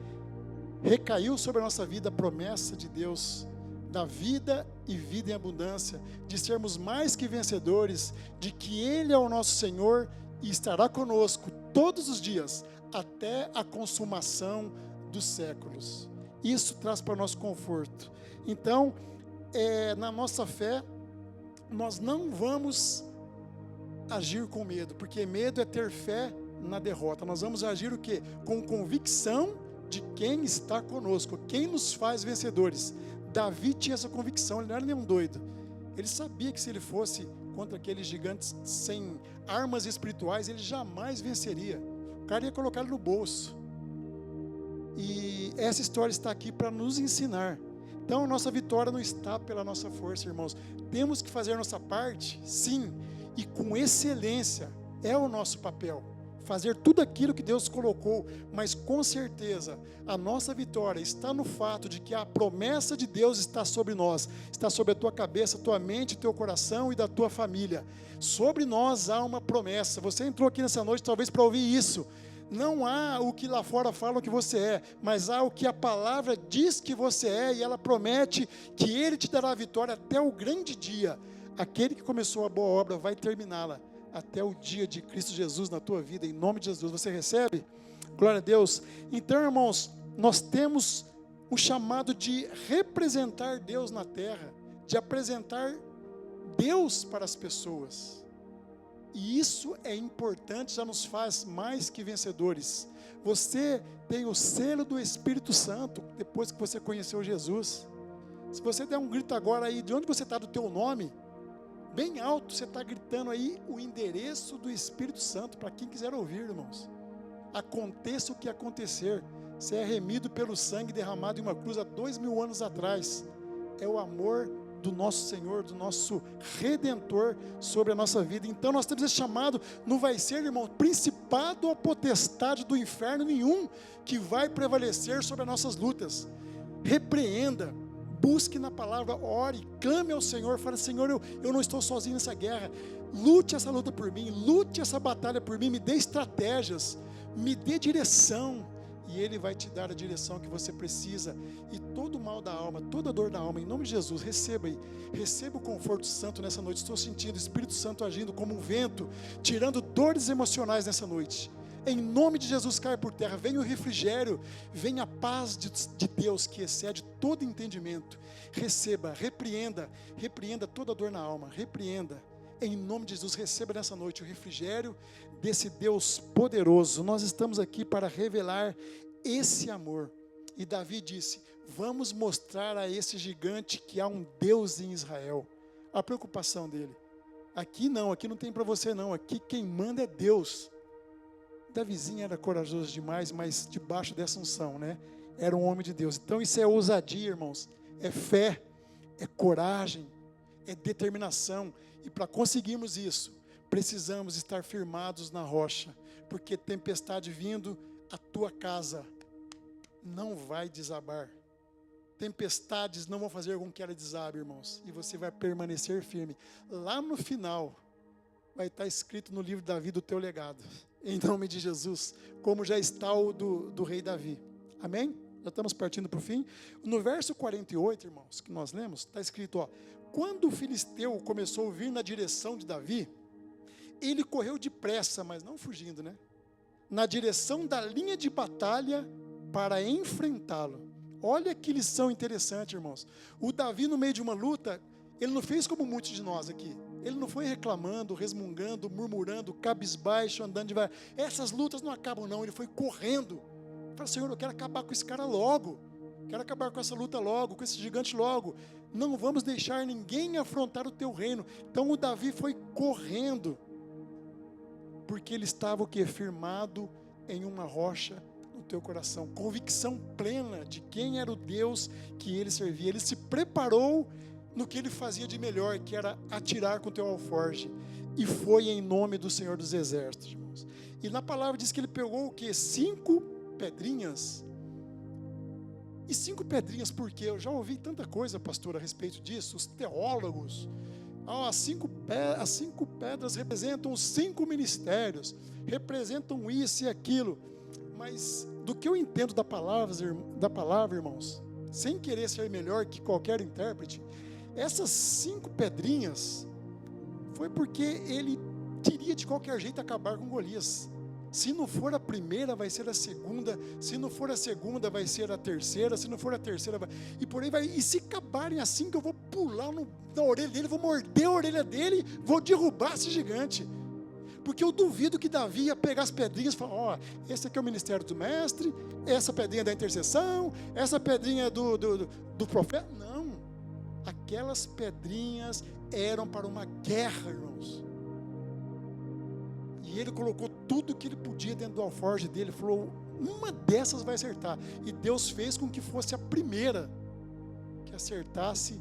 Recaiu sobre a nossa vida a promessa de Deus, da vida e vida em abundância, de sermos mais que vencedores, de que Ele é o nosso Senhor e estará conosco todos os dias, até a consumação dos séculos. Isso traz para nós conforto. Então, na nossa fé, nós não vamos agir com medo, porque medo é ter fé na derrota. Nós vamos agir o quê? Com convicção de quem está conosco, quem nos faz vencedores. Davi tinha essa convicção, ele não era nenhum doido. Ele sabia que se ele fosse contra aqueles gigantes sem armas espirituais, ele jamais venceria. O cara ia colocar ele no bolso. E essa história está aqui para nos ensinar. Então, a nossa vitória não está pela nossa força, irmãos. Temos que fazer a nossa parte, sim, e com excelência. É o nosso papel. Fazer tudo aquilo que Deus colocou, mas com certeza a nossa vitória está no fato de que a promessa de Deus está sobre nós, está sobre a tua cabeça, tua mente, teu coração e da tua família. Sobre nós há uma promessa. Você entrou aqui nessa noite talvez para ouvir isso. Não há o que lá fora falam que você é, mas há o que a palavra diz que você é, e ela promete que Ele te dará a vitória até o grande dia. Aquele que começou a boa obra vai terminá-la até o dia de Cristo Jesus na tua vida, em nome de Jesus. Você recebe? Glória a Deus. Então, irmãos, nós temos o chamado de representar Deus na terra, de apresentar Deus para as pessoas. E isso é importante, já nos faz mais que vencedores. Você tem o selo do Espírito Santo, depois que você conheceu Jesus. Se você der um grito agora aí, de onde você está, do teu nome, bem alto, você está gritando aí o endereço do Espírito Santo, para quem quiser ouvir, irmãos. Aconteça o que acontecer, você é remido pelo sangue derramado em uma cruz há 2000 anos atrás. É o amor do nosso Senhor, do nosso Redentor sobre a nossa vida. Então nós temos esse chamado, não vai ser, irmão, principado ou potestade do inferno nenhum que vai prevalecer sobre as nossas lutas. Repreenda, busque na palavra, ore, clame ao Senhor, fale: Senhor, eu não estou sozinho nessa guerra, lute essa luta por mim, lute essa batalha por mim, me dê estratégias, me dê direção, e Ele vai te dar a direção que você precisa. E todo o mal da alma, toda dor da alma, em nome de Jesus, receba aí, receba o conforto santo nessa noite. Estou sentindo o Espírito Santo agindo como um vento, tirando dores emocionais nessa noite. Em nome de Jesus, cai por terra, venha o refrigério, venha a paz de Deus que excede todo entendimento. Receba, repreenda toda dor na alma, repreenda. Em nome de Jesus, receba nessa noite o refrigério desse Deus poderoso. Nós estamos aqui para revelar esse amor. E Davi disse: vamos mostrar a esse gigante que há um Deus em Israel. A preocupação dele: aqui não tem para você não, aqui quem manda é Deus. Davizinho era corajoso demais, mas debaixo dessa unção, né? Era um homem de Deus. Então isso é ousadia, irmãos, é fé, é coragem, é determinação. E para conseguirmos isso, precisamos estar firmados na rocha, porque tempestade vindo, a tua casa não vai desabar. Tempestades não vão fazer com que ela desabe, irmãos, e você vai permanecer firme. Lá no final vai estar escrito no livro da vida o teu legado, em nome de Jesus, como já está o do rei Davi. Amém? Já estamos partindo para o fim. No verso 48, irmãos, que nós lemos, está escrito, quando o filisteu começou a vir na direção de Davi, ele correu depressa, mas não fugindo, né? Na direção da linha de batalha para enfrentá-lo. Olha que lição interessante, irmãos. O Davi, no meio de uma luta, ele não fez como muitos de nós aqui. Ele não foi reclamando, resmungando, murmurando, cabisbaixo, andando devagar. Essas lutas não acabam não, ele foi correndo. Ele falou: Senhor, eu quero acabar com esse cara logo. Quero acabar com essa luta logo, com esse gigante logo. Não vamos deixar ninguém afrontar o teu reino. Então o Davi foi correndo, porque ele estava o quê? Firmado em uma rocha no teu coração. Convicção plena de quem era o Deus que ele servia. Ele se preparou no que ele fazia de melhor, que era atirar com o teu alforje. E foi em nome do Senhor dos Exércitos, irmãos. E na palavra diz que ele pegou o quê? 5 pedrinhas. E 5 pedrinhas por quê? Eu já ouvi tanta coisa, pastor, a respeito disso. Os teólogos, as 5 pedras representam os 5 ministérios, representam isso e aquilo. Mas do que eu entendo da palavra, irmãos, sem querer ser melhor que qualquer intérprete, essas 5 pedrinhas foi porque ele queria de qualquer jeito acabar com Golias. Se não for a primeira, vai ser a segunda. Se não for a segunda, vai ser a terceira. Se não for a terceira, vai... E por aí vai. E se acabarem assim, que eu vou pular na orelha dele, vou morder a orelha dele, vou derrubar esse gigante. Porque eu duvido que Davi ia pegar as pedrinhas e falar: esse aqui é o ministério do mestre, essa pedrinha da intercessão, essa pedrinha do profeta. Não. aquelas pedrinhas eram para uma guerra, irmãos. E ele colocou tudo que ele podia dentro do alforje dele, falou, uma dessas vai acertar. E Deus fez com que fosse a primeira que acertasse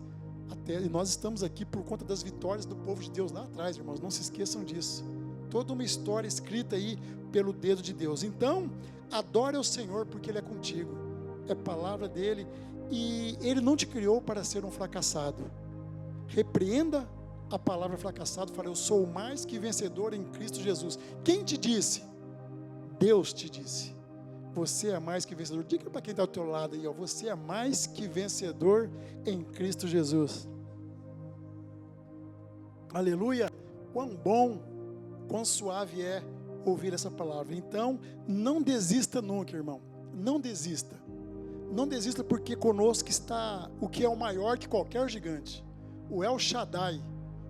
até. E nós estamos aqui por conta das vitórias do povo de Deus lá atrás, irmãos, não se esqueçam disso. Toda uma história escrita aí pelo dedo de Deus. Então, adore ao Senhor porque Ele é contigo, é palavra dEle, e Ele não te criou para ser um fracassado. Repreenda a palavra fracassado, fala, eu sou mais que vencedor em Cristo Jesus. Quem te disse? Deus te disse. Você é mais que vencedor. Diga para quem está ao teu lado aí, ó, você é mais que vencedor em Cristo Jesus. Aleluia. Quão bom, quão suave é ouvir essa palavra. Então, não desista nunca, irmão. Não desista. Não desista, porque conosco está o que é o maior que qualquer gigante. O El Shaddai,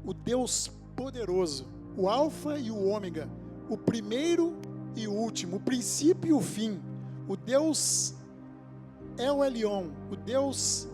o Deus poderoso, o Alfa e o Ômega, o primeiro e o último, o princípio e o fim, o Deus El Elyon, o Deus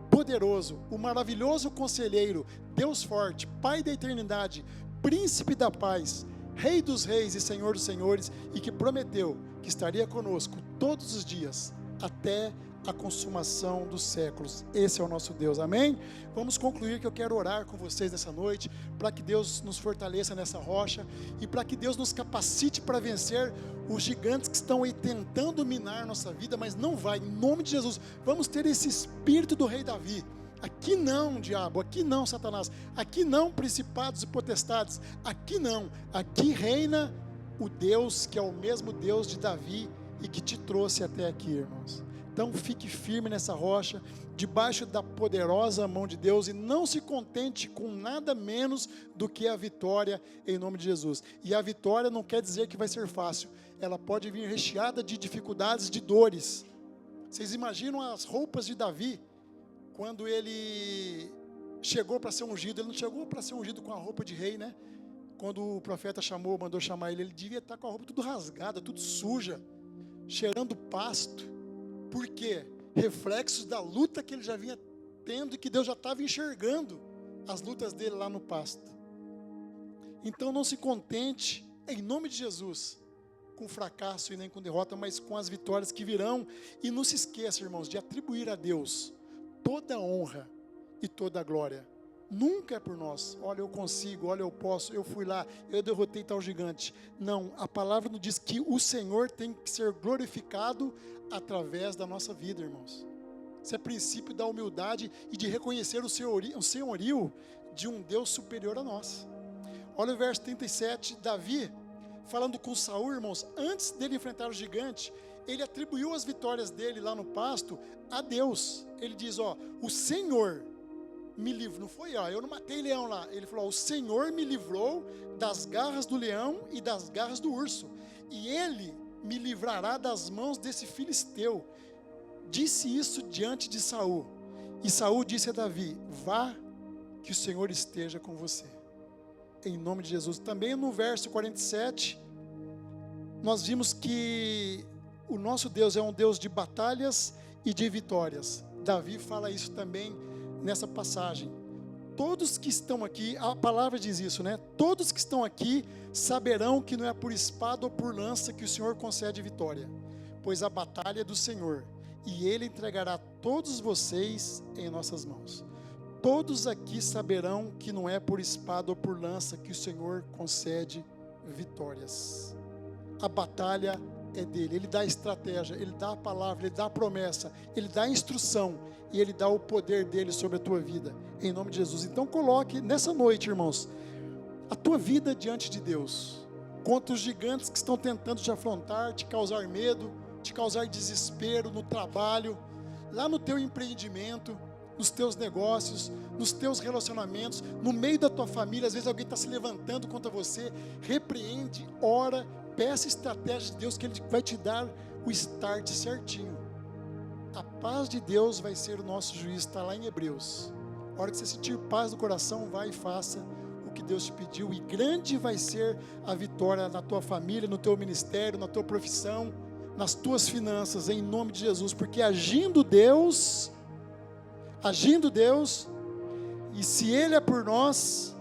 poderoso, o maravilhoso conselheiro, Deus forte, Pai da eternidade, Príncipe da paz, Rei dos reis e Senhor dos senhores, e que prometeu que estaria conosco todos os dias, até a consumação dos séculos. Esse é o nosso Deus, amém? Vamos concluir, que eu quero orar com vocês nessa noite, para que Deus nos fortaleça nessa rocha, e para que Deus nos capacite para vencer os gigantes que estão aí tentando minar nossa vida, mas não vai, em nome de Jesus. Vamos ter esse espírito do rei Davi. Aqui não, diabo, aqui não, Satanás, aqui não, principados e potestades, aqui não, aqui reina o Deus que é o mesmo Deus de Davi e que te trouxe até aqui, irmãos. Então fique firme nessa rocha, debaixo da poderosa mão de Deus, e não se contente com nada menos do que a vitória, em nome de Jesus. E a vitória não quer dizer que vai ser fácil, ela pode vir recheada de dificuldades, de dores. Vocês imaginam as roupas de Davi, quando ele chegou para ser ungido? Ele não chegou para ser ungido com a roupa de rei, né? Quando o profeta mandou chamar ele devia estar com a roupa tudo rasgada, tudo suja, cheirando pasto. Por quê? Reflexos da luta que ele já vinha tendo, e que Deus já estava enxergando as lutas dele lá no pasto. Então não se contente, em nome de Jesus, com fracasso e nem com derrota, mas com as vitórias que virão. E não se esqueça, irmãos, de atribuir a Deus toda a honra e toda a glória. Nunca é por nós, olha, eu consigo, olha, eu posso, eu fui lá, eu derrotei tal gigante. Não, a palavra nos diz que o Senhor tem que ser glorificado através da nossa vida, irmãos. Isso é princípio da humildade e de reconhecer o senhorio de um Deus superior a nós. Olha o verso 37, Davi, falando com Saul, irmãos, antes dele enfrentar o gigante, ele atribuiu as vitórias dele lá no pasto a Deus. Ele diz, ó, o Senhor me livrou, não foi, ó, eu não matei leão lá, ele falou, ó, o Senhor me livrou das garras do leão e das garras do urso, e ele me livrará das mãos desse filisteu. Disse isso diante de Saul, e Saul disse a Davi, vá, que o Senhor esteja com você, em nome de Jesus. Também no verso 47, nós vimos que o nosso Deus é um Deus de batalhas e de vitórias. Davi fala isso também nessa passagem. Todos que estão aqui, a palavra diz isso, né? Todos que estão aqui saberão que não é por espada ou por lança que o Senhor concede vitória, pois a batalha é do Senhor, e Ele entregará todos vocês em nossas mãos. Todos aqui saberão que não é por espada ou por lança que o Senhor concede vitórias. A batalha é dele, Ele dá a estratégia, Ele dá a palavra, Ele dá a promessa, Ele dá a instrução, e Ele dá o poder dEle sobre a tua vida, em nome de Jesus. Então coloque nessa noite, irmãos, a tua vida diante de Deus, contra os gigantes que estão tentando te afrontar, te causar medo, te causar desespero no trabalho, lá no teu empreendimento, nos teus negócios, nos teus relacionamentos, no meio da tua família. Às vezes alguém está se levantando contra você, repreende, ora, peça estratégia de Deus, que Ele vai te dar o start certinho. A paz de Deus vai ser o nosso juiz, está lá em Hebreus. A hora que você sentir paz no coração, vai e faça o que Deus te pediu, e grande vai ser a vitória na tua família, no teu ministério, na tua profissão, nas tuas finanças, em nome de Jesus, porque agindo Deus, E se Ele é por nós,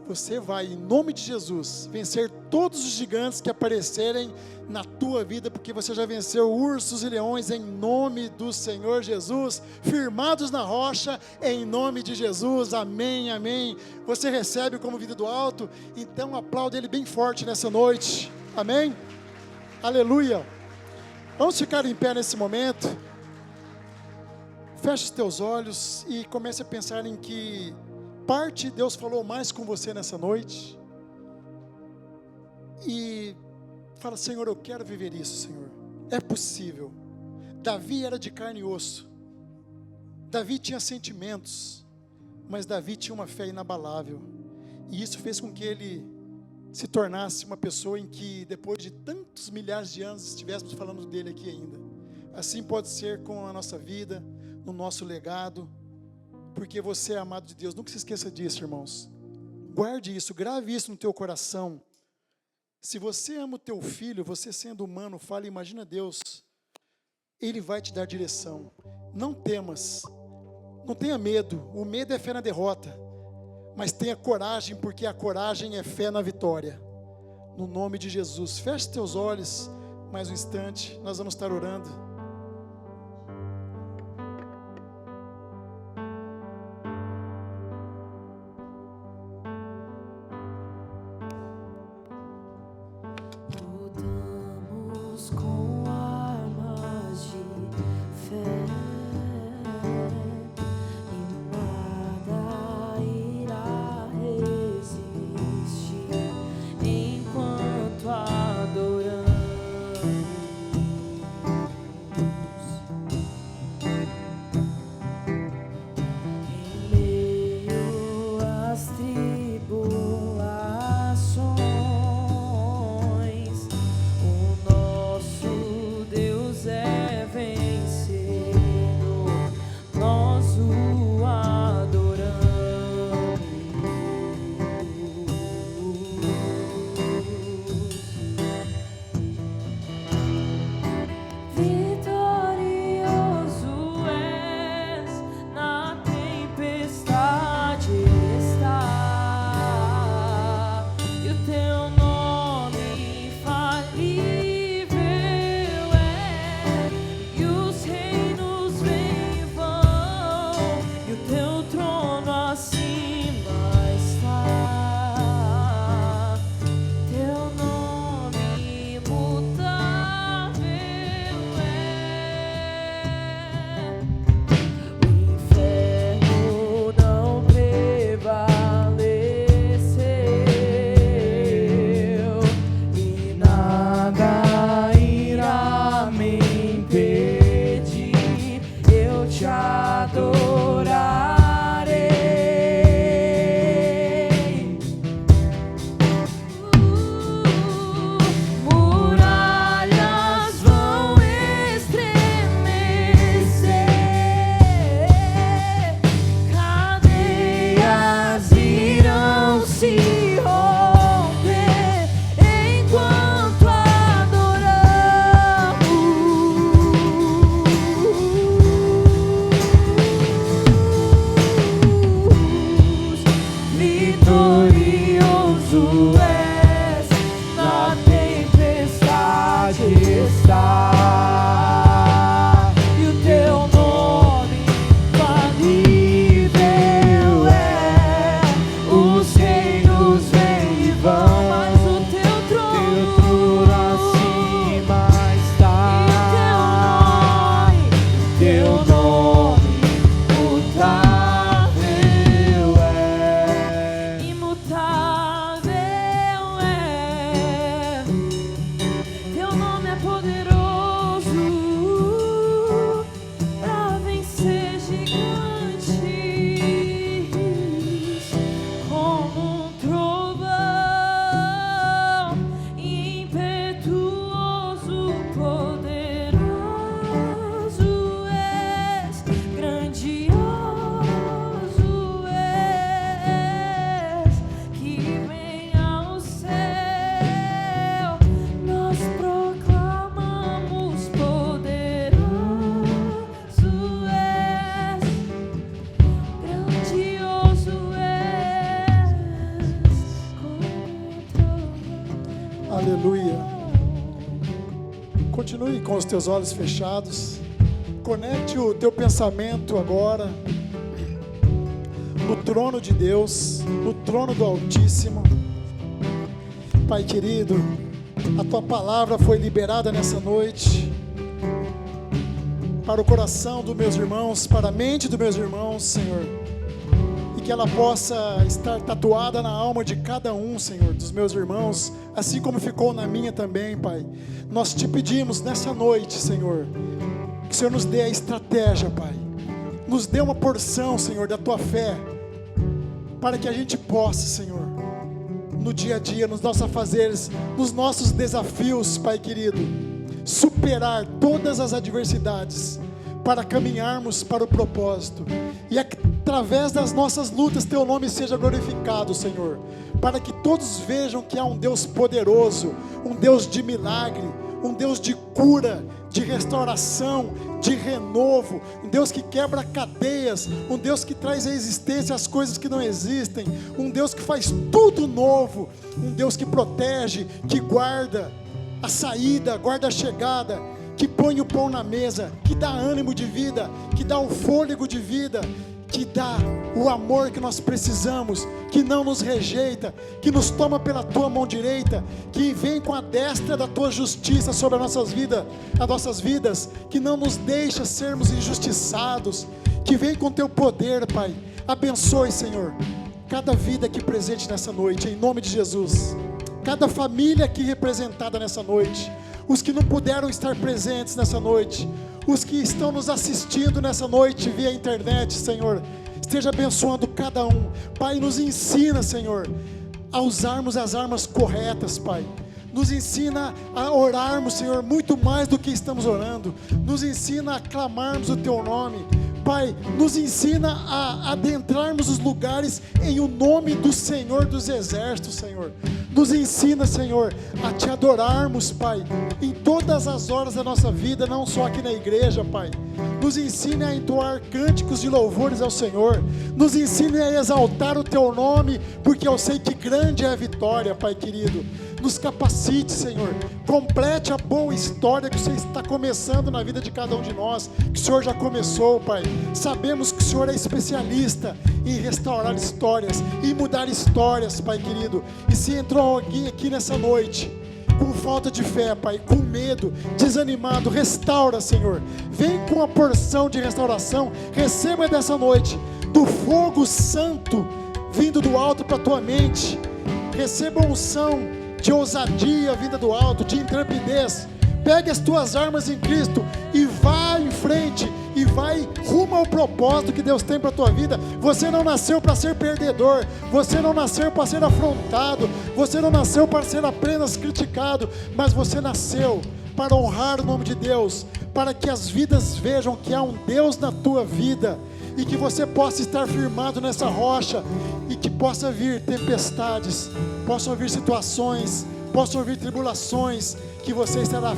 você vai, em nome de Jesus, vencer todos os gigantes que aparecerem na tua vida, porque você já venceu ursos e leões em nome do Senhor Jesus, firmados na rocha em nome de Jesus, amém, amém. Você recebe como vida do alto, então aplaude Ele bem forte nessa noite, amém, aleluia. Vamos ficar em pé nesse momento, feche os teus olhos e comece a pensar em que parte Deus falou mais com você nessa noite, e fala: Senhor, eu quero viver isso, Senhor, é possível. Davi era de carne e osso, Davi tinha sentimentos, mas Davi tinha uma fé inabalável, e isso fez com que ele se tornasse uma pessoa em que, depois de tantos milhares de anos, estivéssemos falando dele aqui ainda. Assim pode ser com a nossa vida, no nosso legado, porque você é amado de Deus. Nunca se esqueça disso, irmãos. Guarde isso, grave isso no teu coração. Se você ama o teu filho, você sendo humano, fala, imagina Deus, Ele vai te dar direção. Não temas, não tenha medo, o medo é fé na derrota, mas tenha coragem, porque a coragem é fé na vitória. No nome de Jesus, feche teus olhos, mais um instante, nós vamos estar orando. Continue com os teus olhos fechados. Conecte o teu pensamento agora no trono de Deus, no trono do Altíssimo. Pai querido, a tua palavra foi liberada nessa noite para o coração dos meus irmãos, para a mente dos meus irmãos, Senhor, e que ela possa estar tatuada na alma de cada um, Senhor, dos meus irmãos, assim como ficou na minha também, Pai. Nós te pedimos nessa noite, Senhor, que o Senhor nos dê a estratégia, Pai, nos dê uma porção, Senhor, da tua fé, para que a gente possa, Senhor, no dia a dia, nos nossos afazeres, nos nossos desafios, Pai querido, superar todas as adversidades, para caminharmos para o propósito, e através das nossas lutas, teu nome seja glorificado, Senhor, para que todos vejam que há um Deus poderoso, um Deus de milagre, um Deus de cura, de restauração, de renovo, um Deus que quebra cadeias, um Deus que traz à existência as coisas que não existem, um Deus que faz tudo novo, um Deus que protege, que guarda a saída, guarda a chegada, que põe o pão na mesa, que dá ânimo de vida, que dá o fôlego de vida, que dá o amor que nós precisamos, que não nos rejeita, que nos toma pela tua mão direita, que vem com a destra da tua justiça sobre as nossas vidas, que não nos deixa sermos injustiçados, que vem com teu poder, Pai. Abençoe, Senhor, cada vida aqui presente nessa noite, em nome de Jesus, cada família aqui representada nessa noite, os que não puderam estar presentes nessa noite, os que estão nos assistindo nessa noite via internet, Senhor, esteja abençoando cada um, Pai. Nos ensina, Senhor, a usarmos as armas corretas, Pai. Nos ensina a orarmos, Senhor, muito mais do que estamos orando. Nos ensina a clamarmos o teu nome, Pai. Nos ensina a adentrarmos os lugares em o nome do Senhor dos Exércitos, Senhor. Nos ensina, Senhor, a te adorarmos, Pai, em todas as horas da nossa vida, não só aqui na igreja, Pai. Nos ensine a entoar cânticos de louvores ao Senhor. Nos ensine a exaltar o teu nome, porque eu sei que grande é a vitória, Pai querido. Nos capacite, Senhor, complete a boa história que o Senhor está começando na vida de cada um de nós, que o Senhor já começou, Pai. Sabemos que o Senhor é especialista em restaurar histórias, em mudar histórias, Pai querido. E se entrou alguém aqui nessa noite com falta de fé, Pai, com medo, desanimado, restaura, Senhor. Vem com a porção de restauração, receba dessa noite do fogo santo vindo do alto para a tua mente. Receba a unção de ousadia vinda do alto, de intrepidez. Pegue as tuas armas em Cristo e vá em frente, e vai rumo ao propósito que Deus tem para a tua vida. Você não nasceu para ser perdedor, você não nasceu para ser afrontado, você não nasceu para ser apenas criticado, mas você nasceu para honrar o nome de Deus, para que as vidas vejam que há um Deus na tua vida, e que você possa estar firmado nessa rocha, e que possa vir tempestades, possam vir situações, possam vir tribulações, que você estará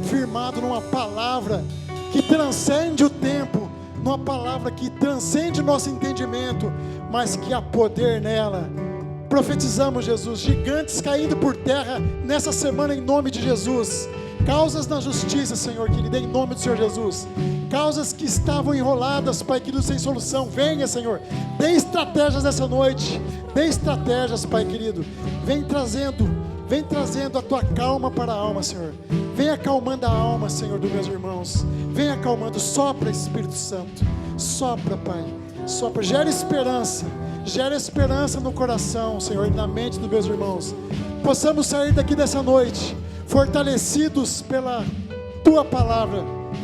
firmado numa palavra que transcende o tempo, numa palavra que transcende o nosso entendimento, mas que há poder nela. Profetizamos, Jesus, gigantes caindo por terra nessa semana em nome de Jesus. Causas na justiça, Senhor querido, em nome do Senhor Jesus. Causas que estavam enroladas, Pai querido, sem solução. Venha, Senhor, dê estratégias nessa noite. Dê estratégias, Pai querido. Vem trazendo a tua calma para a alma, Senhor. Vem acalmando a alma, Senhor, dos meus irmãos. Vem acalmando. Sopra, Espírito Santo. Sopra, Pai. Sopra. Gera esperança no coração, Senhor, e na mente dos meus irmãos. Possamos sair daqui dessa noite fortalecidos pela tua palavra,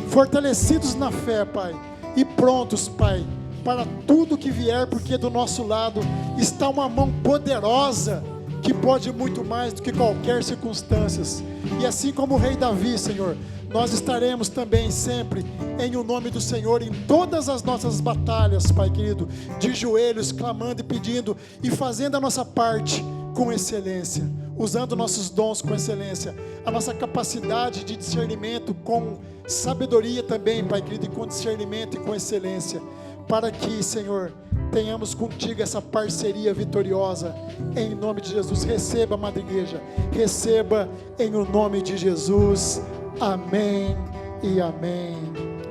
fortalecidos na fé, Pai, e prontos, Pai, para tudo que vier, porque do nosso lado está uma mão poderosa que pode muito mais do que qualquer circunstância. E assim como o rei Davi, Senhor, nós estaremos também sempre em o nome do Senhor em todas as nossas batalhas, Pai querido, de joelhos, clamando e pedindo e fazendo a nossa parte com excelência, usando nossos dons com excelência, a nossa capacidade de discernimento com sabedoria também, Pai querido, e com discernimento e com excelência, para que, Senhor, tenhamos contigo essa parceria vitoriosa, em nome de Jesus. Receba, amada igreja, receba em o nome de Jesus. Amém e amém.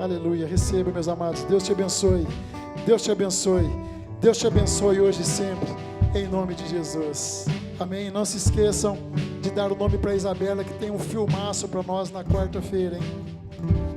Aleluia. Receba, meus amados. Deus te abençoe. Deus te abençoe. Deus te abençoe hoje e sempre, em nome de Jesus. Amém. Não se esqueçam de dar o nome para a Isabela, que tem um filmaço para nós na quarta-feira, hein?